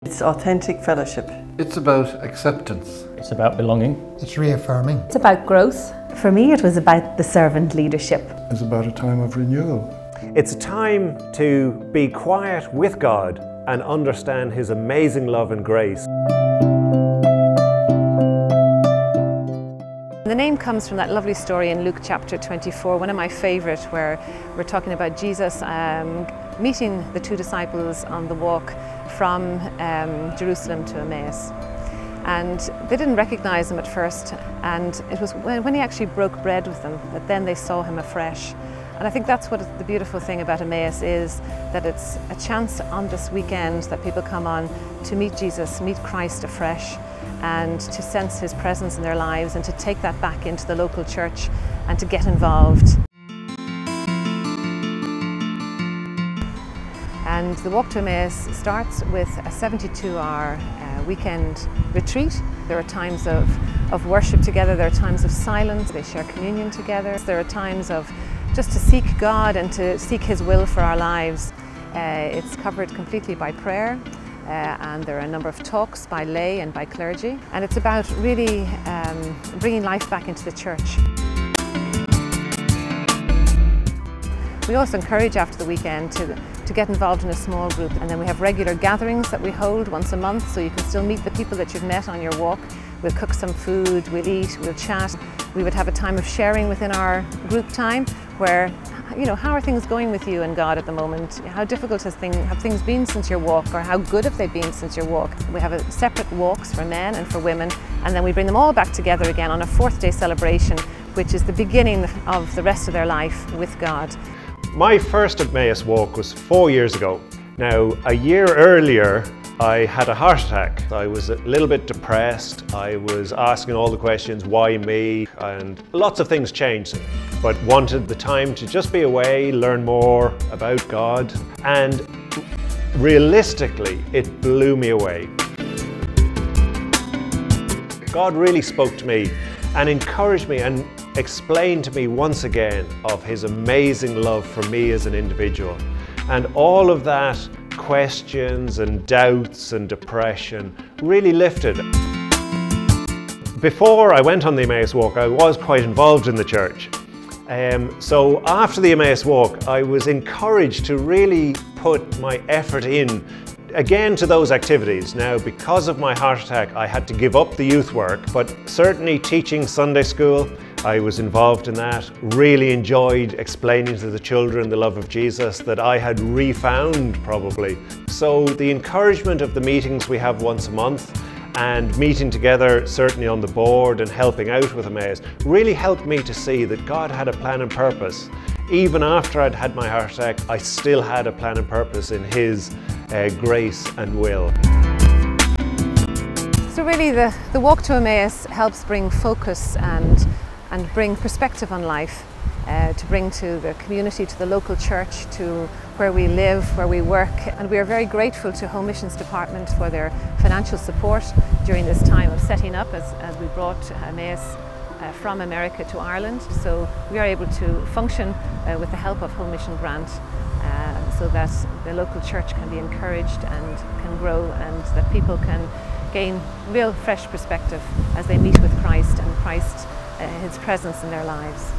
It's authentic fellowship. It's about acceptance. It's about belonging. It's reaffirming. It's about growth. For me, it was about the servant leadership. It's about a time of renewal. It's a time to be quiet with God and understand His amazing love and grace. The name comes from that lovely story in Luke chapter 24, one of my favourite, where we're talking about Jesus meeting the two disciples on the walk from Jerusalem to Emmaus. And they didn't recognise him at first, and it was when he actually broke bread with them that then they saw him afresh. And I think that's what the beautiful thing about Emmaus is, that it's a chance on this weekend that people come on to meet Jesus, meet Christ afresh, and to sense His presence in their lives and to take that back into the local church and to get involved. And the Walk to Emmaus starts with a 72-hour weekend retreat. There are times of worship together, there are times of silence, they share communion together. There are times of just to seek God and to seek His will for our lives. It's covered completely by prayer. And there are a number of talks by lay and by clergy. And it's about really bringing life back into the church. We also encourage after the weekend to get involved in a small group. And then we have regular gatherings that we hold once a month, so you can still meet the people that you've met on your walk. We'll cook some food, we'll eat, we'll chat. We would have a time of sharing within our group time where, you know, how are things going with you and God at the moment? How difficult have things been since your walk, or how good have they been since your walk? We have separate walks for men and for women, and then we bring them all back together again on a fourth day celebration, which is the beginning of the rest of their life with God. My first Emmaus walk was 4 years ago. Now, a year earlier, I had a heart attack. I was a little bit depressed. I was asking all the questions, why me? And lots of things changed, but wanted the time to just be away, learn more about God. And realistically, it blew me away. God really spoke to me and encouraged me and explained to me once again of His amazing love for me as an individual. And all of that questions and doubts and depression really lifted. Before I went on the Emmaus walk, I was quite involved in the church. So after the Emmaus walk, I was encouraged to really put my effort in again to those activities. Now, because of my heart attack, I had to give up the youth work, but certainly teaching Sunday school, I was involved in that, really enjoyed explaining to the children the love of Jesus that I had refound probably. So the encouragement of the meetings we have once a month and meeting together certainly on the board and helping out with Emmaus really helped me to see that God had a plan and purpose. Even after I'd had my heart attack, I still had a plan and purpose in His grace and will. So really the Walk to Emmaus helps bring focus and bring perspective on life, to bring to the community, to the local church, to where we live, where we work. And we are very grateful to Home Missions Department for their financial support during this time of setting up as we brought Emmaus from America to Ireland. So we are able to function with the help of Home Mission Grant, so that the local church can be encouraged and can grow, and that people can gain real fresh perspective as they meet with Christ and His presence in their lives.